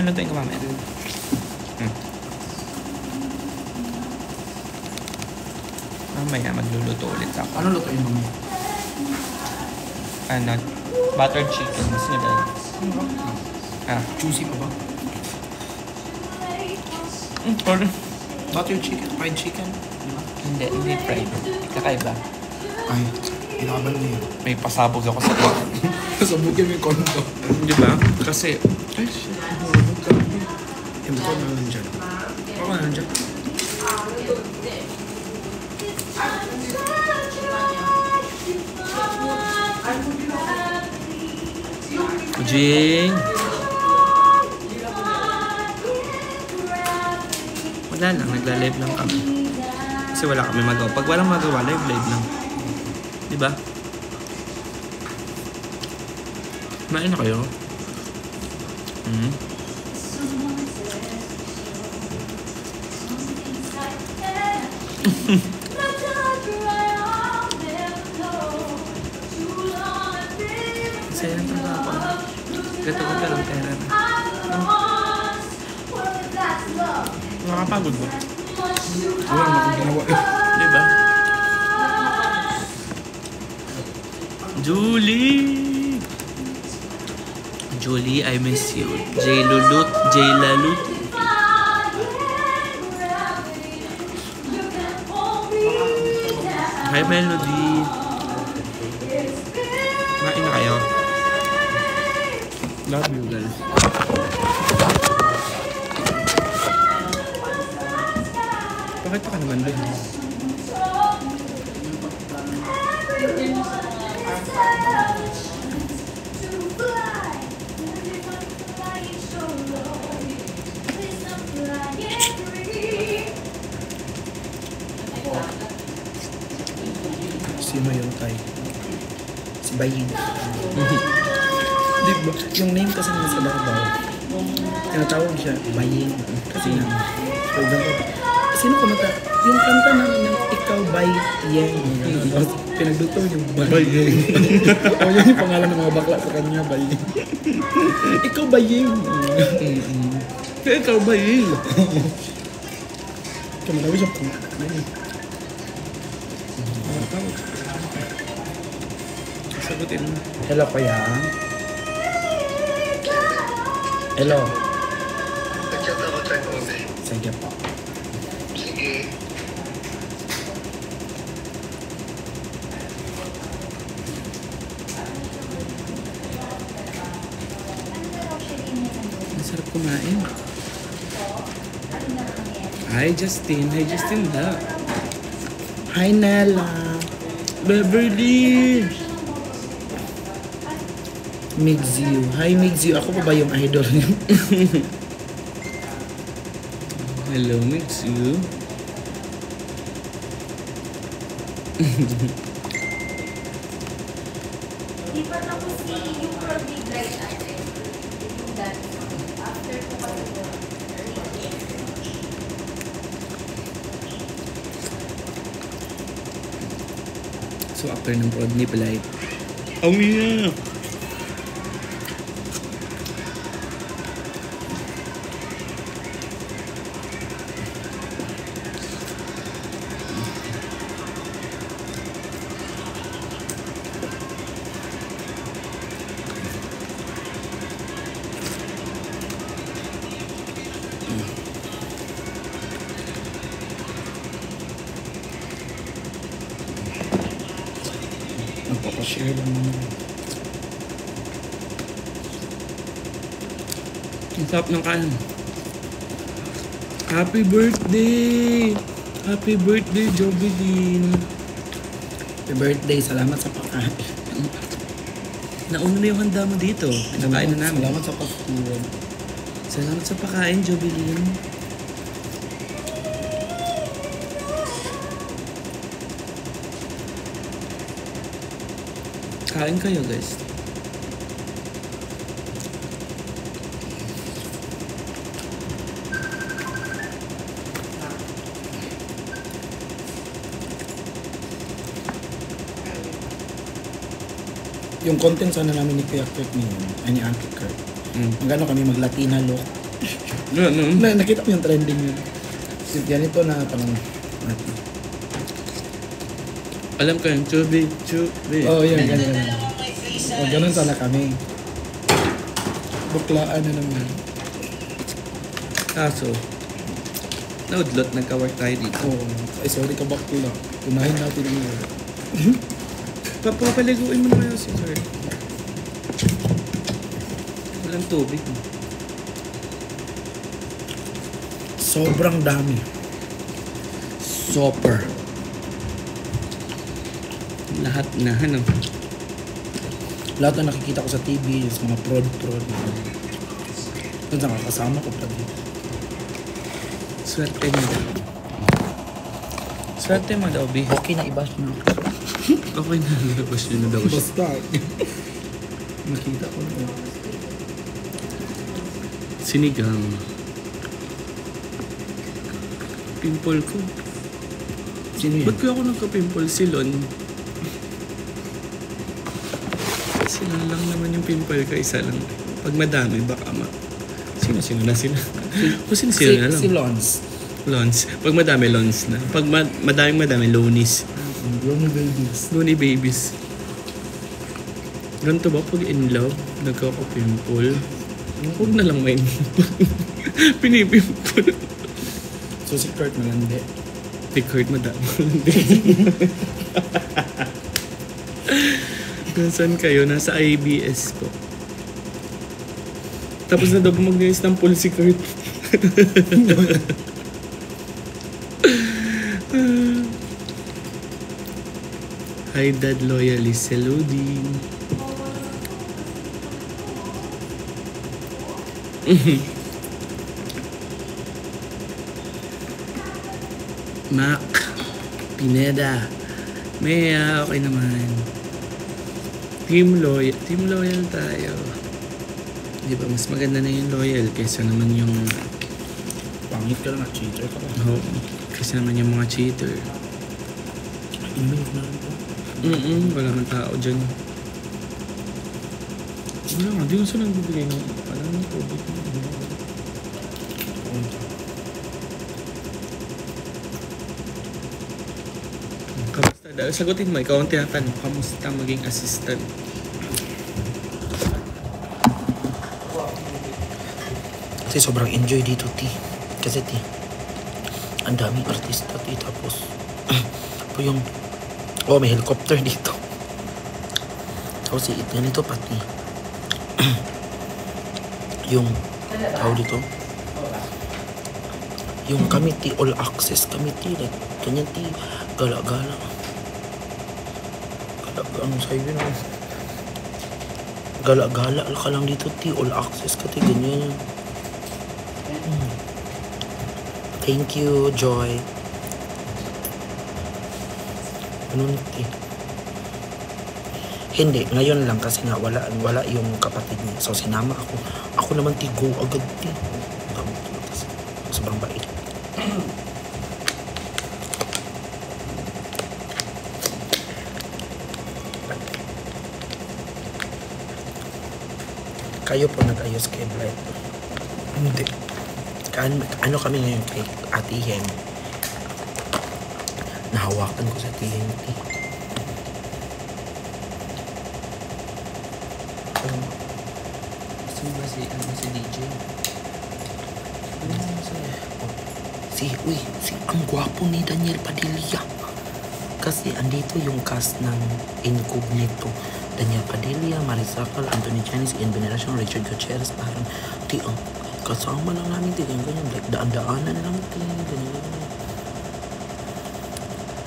yung lutuin ko mamaya. Mamaya magluluto ulit ako. Ano lutuin mo? Ano? Buttered chicken. Gusto niyo ba? Juicy pa ba? Sorry. Butter chicken, fried chicken? Di ba? Hindi fried. Kakaiba. Ay, inakabal mo yun. May pasabog ako sa ito. Sabugin mo yung konto. Di ba? Kasi, Ay, shit. Mahulog ka. Hindi ko na lang dyan. Ako na lang dyan. Jing! Wala lang, nagla-live lang kami. Kasi wala kami magawa. Pag walang magawa, live lang. Di ba? Kumain na kayo? Saya ng trabaho. Gato-gato lang pera na. Nakakapagod ba? Wala na akong ginawa eh. Diba? Julie! Julie, I miss you. J Lalut. Hi, Melody. Kumain na kayo. Love you, guys. Bakit ka naman doon? Sino yung tay? Si Bayin. Di ba? Yung name kasi nasa Davao. Tinatawag siya, Bayin. Kasi nga, for example, sino kumanta? Yung kanta ng Ikaw Bay Yang. Pinagluto yung Bay Yang. O yun yung pangalan ng mga bakla sa kanya, Bay Yang. Ikaw Bay Yang. Ikaw ba yun? Kamalawi siya po. Sagutin mo. Hello, kuya. Hello. Nag-chat ako tayo mo, eh. Sige po. Sige. Masarap kumain. Hi, Justin. Hi, Justin da. Hi, Nella. Beverly! Migziu. Hi, Migziu. Ako pa ba yung idol niyo? Hello, Mix you. Di pa tapos yung probably light ate. Yung dati. After ko pa ito. So, after ng prod ni Blight. Oh, yeah! Magpapashare lang naman. Ang sarap ng kain. Happy birthday! Happy birthday, Jovelyn! Happy birthday. Salamat sa pagkain. Nauna na yung handa mo dito. Pinakain na namin. Salamat sa pagkain. Salamat sa pagkain, Jovelyn. Kain kayo, guys. Yung content sana namin ni Kuya Kurt ngayon, ay ni Uncle Kurt. Magano kami mag-Latina look. Nakita mo yung trending yun. Ganito na parang natin. Alam ko yung chubi. Oo, yan, ganyan. O, ganun sana kami. Buklaan na naman. Kaso, naudlot, nagka-work tayo dito. Oo. Ay, sorry ka bakla. Unahin natin ang mga. Papaliguin mo naman yung si sir. Walang tubig. Sobrang dami. Super. Lahat na, ano? Lahat na nakikita ko sa TV, sa mga prod. Doon sa kasama ko pa dito. Swerte mo daw. Swerte mo daw, B. Okay na, iba mo. Okay na, nalabas yun na daw siya. Basta. Nakita ko na. Sinigang. Pimple ko. Sino yan? Ba't kaya ako nagka-pimple? Silon. Silon lang naman yung pimple ko. Isa lang. Pag madami, baka Sino na sila? O sino na lang? Si Lons. Lons. Pag madami, Lons na. Pag madami, Lonis. Looney babies. Ganito ba pag in love, nagkaka-pimple? Huwag na lang may pinipimple. So si Kurt malandi. Si Kurt madami. Nasaan kayo? Nasa IBS po. Tapos na daw mag-nais ng pool si Kurt. Hi Dad Loyalist Seluding. Mac Pineda. Maya, okay naman. Team loyal tayo. Di ba, mas maganda na yung loyal kaysa naman yung Pangit ka lang at cheater ka lang. kaysa naman yung mga cheater. Inumin ko na lang po. Wala man tao dyan. Wala nga, di ko sila nagbibigay ng alam ng tubig. Kamusta daw? Sagutin mo, ikaw ang tinatanong. Kamusta maging assistant? Kasi sobrang enjoy dito, T. Kasi, T, ang daming artista, T. Tapos, po yung, may helicopter dito. Tapos, ganito pati. Yung, tao dito. Yung kami, T, all access kami, T. Like, ganyan, T. Gala-gala. Ano sa'yo yun, Gala-gala ka lang dito, T. All access ka, T. Ganyan. Thank you, Joy. Ano nito? Hindi, ngayon lang kasi nga wala yung kapatid niya. So sinama ako. Ako naman go agad. Sobrang bait. Kayo po nag-ayos kay Blight. Hindi. Ano kami ngayon kay Ate Hem? Nahawakan ko sa TNT. Sino ba si DJ? Ang gwapo ni Daniel Padilla. Kasi andito yung cast ng Incognito. Daniel Padilla, Marisa Cal, Anthony Janice, Ian Veneracion, Richard Gutierrez. Parang, kasama lang namin, ganyan. Like, daan-daanan lang, ganyan.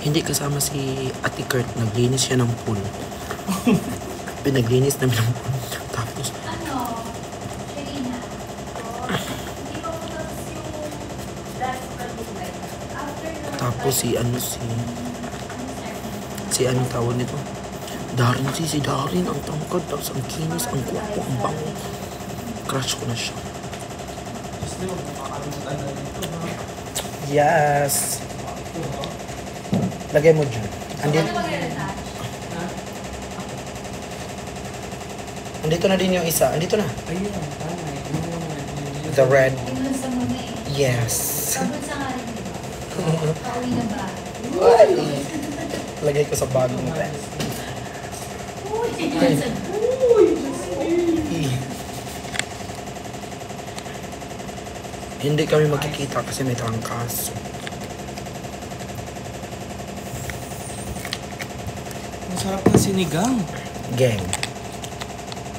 Hindi kasama si Ate Kurt, naglinis siya ng pool. Pinaglinis namin ng pool. Tapos, Sherina, hindi ko tapos yung last project after nung tapos si anong tawag nito? Si Darin, ang tangkad, tapos ang kinis, ang gwapo, ang bango. Crush ko na siya. Yes. Lagay mo dyan. Andito na din yung isa. Andito na. The red. Inulan sa muna eh. Yes. Pabunsa nga rin, di ba? Pauwi na ba? Lagay ko sa bag mo. Uy, Johnson. Uy, Hindi kami magkikita kasi may trangkaso. Masarap na sinigang. Gang.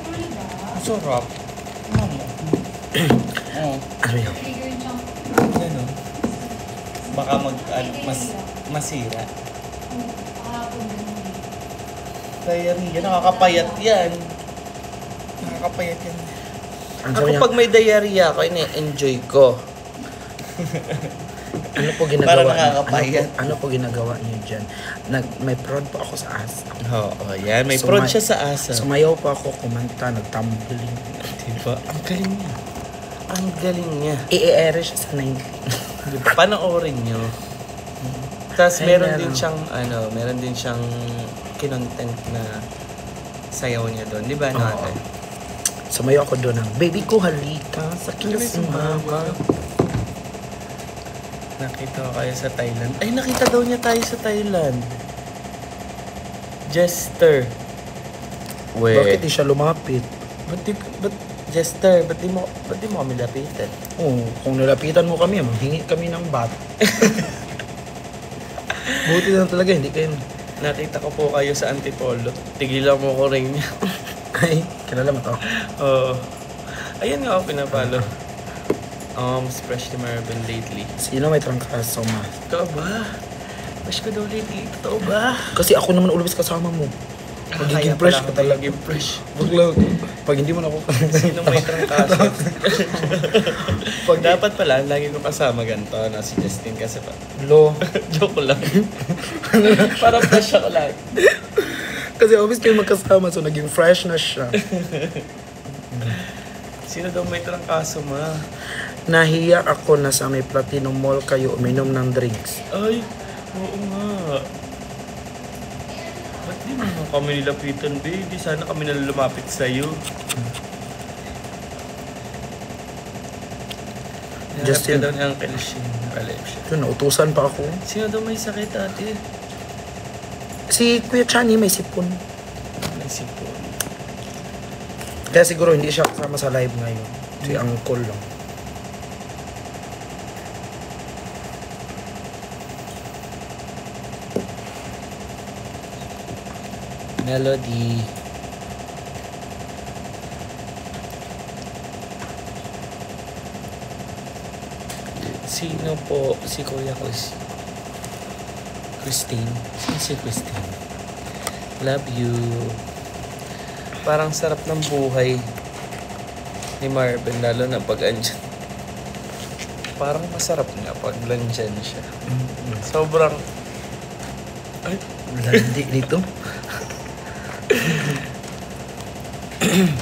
Truly ba? Masarap. Oo. Ano yun? Trigger yung chunk. Gano'n. Baka masira. Kahapon ganun eh. Diarrhea, nakakapayat yan. Nakakapayat yan. Ang Ako sabi niya, pag may diarrhea ako, ini-enjoy ko. ano po ginagawa Para niyo? nakakapayat. Ano po ginagawa niyo dyan? May prod po ako sa asa. Oo, yan. May prod siya sa asa. Sumayaw po ako, kumanta, nagtumbling. Diba? Ang galing niya. Ang galing niya. I-air siya sa 9. Diba? Panoorin nyo. Tapos Ay, meron meron. meron din siyang kinontent na sayaw niya doon. Di ba, Oo. ate? Sumayaw ako doon ng, baby ko halika sa kilos mama. Nakita ko kayo sa Thailand. Ay, nakita daw niya tayo sa Thailand. Jester. Bakit di siya lumapit? Ba't Jester, ba't di mo kami lapitan? Oo, kung nilapitan mo kami, manghingi kami ng bat. Buti na talaga, hindi kayo. Nakita ko po kayo sa Antipolo. Tigilan mo ko rin niya. Ay, kilala mo to. Oo. Ayan nga ako pinapalo. Especially Marvin lately. Sino may trangkaso ma? Ito ba? Bash ko daw lately. Totoo ba? Kasi ako naman always kasama mo. Magiging fresh ka talaga. Magiging fresh. Wag pag hindi mo na ako. Sino may trangkaso? Dapat pala, lagi ko kasama ganito na si Justin kasi pa. Lo. Joke lang. Parang fresh ako lagi. Kasi always kayo magkasama, so naging fresh na siya. Sino daw may trangkaso, ma? Nahiya ako na sa may Platinum Mall kayo uminom ng drinks. Ay, oo nga. Ba't di mo naman kami nilapitan, babe? Di sana kami na lumapit sa'yo. Justin. Justin. Daw ni Uncle Shin. Yun, nautusan pa ako. Sino daw may sakit, ate? Si Kuya Chani may sipon. May sipon. Kaya siguro hindi siya kasama sa live ngayon. Si Uncle lang. Melody. Sino po si Kuya Christine? Sino si Christine? Love you. Parang sarap ng buhay ni Marvin, lalo na pag andyan. Parang masarap nga pag nandyan siya. Sobrang... Ay, Landi dito.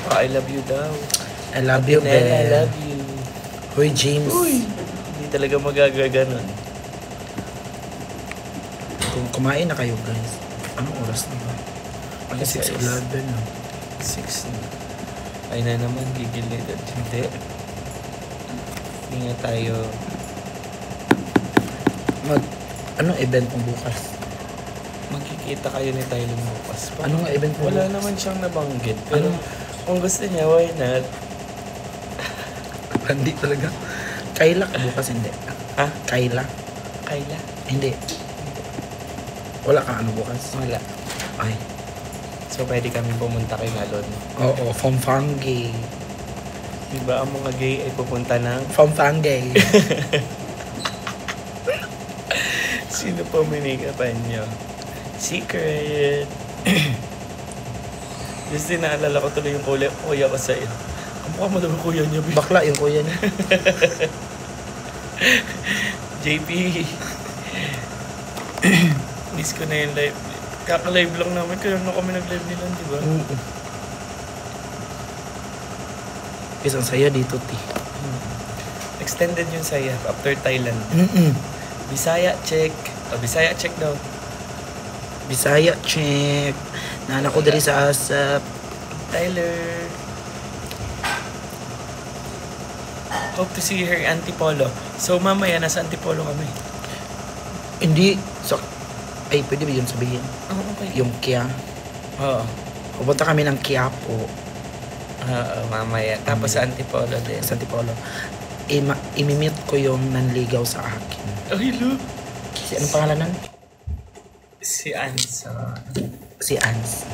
I love you daw. I love you, Nel, I Ben. love you. Hoy, James. Hindi talaga magagaganon. Kung kumain na kayo, guys. Anong oras na ba? Ay, 6:11 na. 6 na. Ay na naman, gigil na edad. Hindi. Hindi nga tayo. Anong event mo bukas? Magkikita kayo ni Tyler bukas. Ano nga event mo Wala bukas? naman siyang nabanggit. Pero Ano? kung gusto niya, why not? Hindi talaga. Kayla ka bukas, hindi. Ha? Kayla? Kayla? Hindi. Wala kang ano bukas? Wala. Ay. So, pwede kami pumunta kay Nalon. Oo, Famfangi. Diba ang mga gay ay pupunta ng... Famfangi. Sino po minikapan niyo? Secret! Just naalala ko tuloy yung kuya ko sa'yo. Ang mukha mo daw yung kuya niya, babe. Bakla yung kuya niya. JP. Miss ko na yung live. Kaka-live lang namin. Kaya na kami nag-live nila, di ba? Oo. Isang saya dito, ti. Extended yung saya after Thailand. Mm-mm. Bisaya check. Bisaya check daw. Bisaya, check. Naanak ko diri sa ASAP. Tyler. Hope to see her in Antipolo. So mamaya nasa Antipolo kami. Hindi. So, ay, pwede ba yun sabihin? Oh, okay. Yung Kia. Oo. Pupunta kami ng Quiapo. Mamaya. Tapos sa Antipolo din. Sa Antipolo. Imimit ko yung nanligaw sa akin. Oh, hello. Si anong pangalan nun? Si Ansa. Si Ans.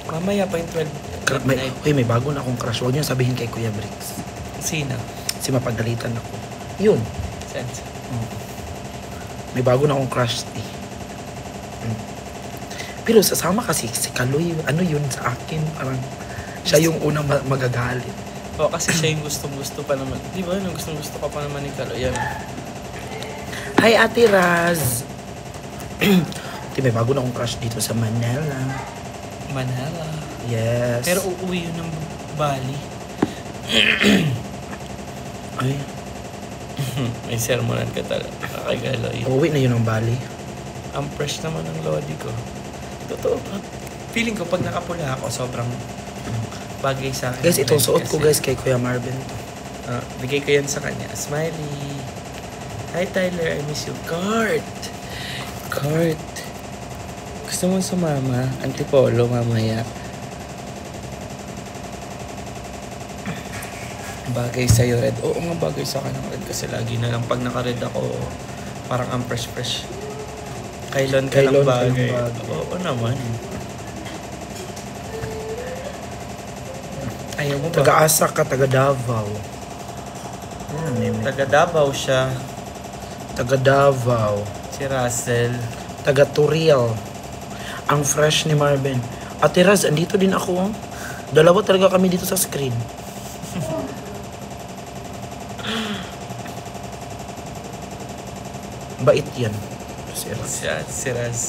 Mamaya pa yung 12 midnight. May bago na akong crush. Huwag niyo sabihin kay Kuya Bricks. Sino? Si mapagalitan ako. Yun. Si Ansa. May bago na akong crush eh. Pero sasama kasi si Kaloy. Ano yun sa akin? Parang siya yung unang magagalit. Oo, kasi siya yung gustong-gusto pa naman. Di ba? Nung gustong-gusto ka pa naman ni Kalo. Yan. Hi, Ate Raz! May bago na akong crush dito sa Manila. Manila. Yes. Pero uuwi yun ng Bali. Ay, May sermonan ka talaga. Kay Kaloy. uuwi na yun ng Bali. Ang fresh naman ng lodi ko. Totoo. Feeling ko pag nakapula ako, sobrang bagay sa akin. Guys, itong suot ko Kasi, guys kay Kuya Marvin. bigay ko yan sa kanya. Smiley. Hi Tyler, I miss you. Kurt! Gusto mo sumama? Antipolo mamaya. Bagay sa'yo, Red. Oo nga, bagay sa akin ang Red. Kasi lagi na lang pag naka-red ako, parang ang fresh. Kailon ka lang Kailon ka lang bagay. bagay. Oo naman. Ayaw mo ba? Taga-asa ka, taga Davao. Taga Davao siya. Taga Davao. Si Russell. Taga Turiel. Ang fresh ni Marvin. Ate Raz, andito din ako. Dalawa talaga kami dito sa screen. Bait yan. Si Raz. Si Raz.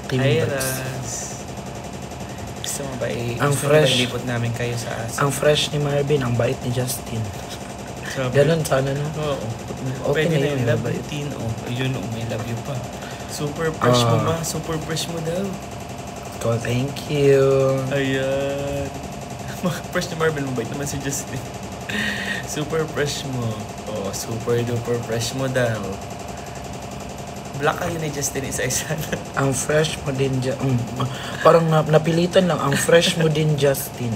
Team Hi, vibes. Raz. Gusto mo ba Ang gusto mo fresh. ba ilipot namin kayo sa asa? Ang fresh ni Marvin, ang bait ni Justin. Sabi- Ganun sana no? Oo. Okay Pwede na na yun, yung love mabait. routine. Oh, ayun, may love you pa. Super fresh mo ba? Super fresh mo daw. Ko, thank you. Ayan. Fresh ni Marvin, mabait naman si Justin. Super fresh mo. Oh, super duper fresh mo daw. Black kayo ni Justin, isa-isa na. Ang fresh mo din, parang napilitan lang. Ang fresh mo din, Justin.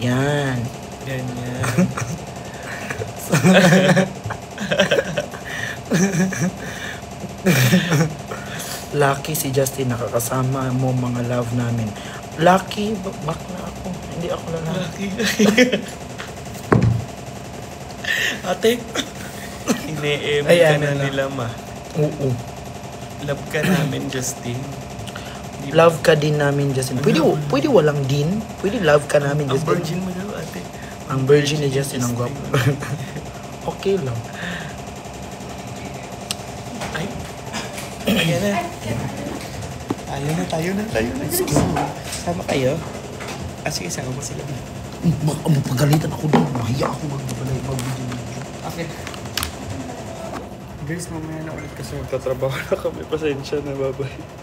Yan. Ganyan. Lucky si Justin, nakakasama mo mga love namin. Lucky, back na ako. Hindi ako lalaki. Ate, ine-eme Ayan ka na na. nila, ma. Oo. Love ka namin, Justin. Di ba? Love ka din namin, Justin. Pwede walang din. Pwede love ka namin, Ang Justin. virgin mo daw, ate. Ang virgin ni Justin, ang gwapo. Okay lang. Ay. Ayan na. Tayo na. Let's go. Sama kayo? Sige, sama mo sila. Mapagalitan ako doon. Mahiya ako mag-video. Okay. Guys, mamaya na ulit kasi magtatrabaho na kami. Pasensya na, bye-bye.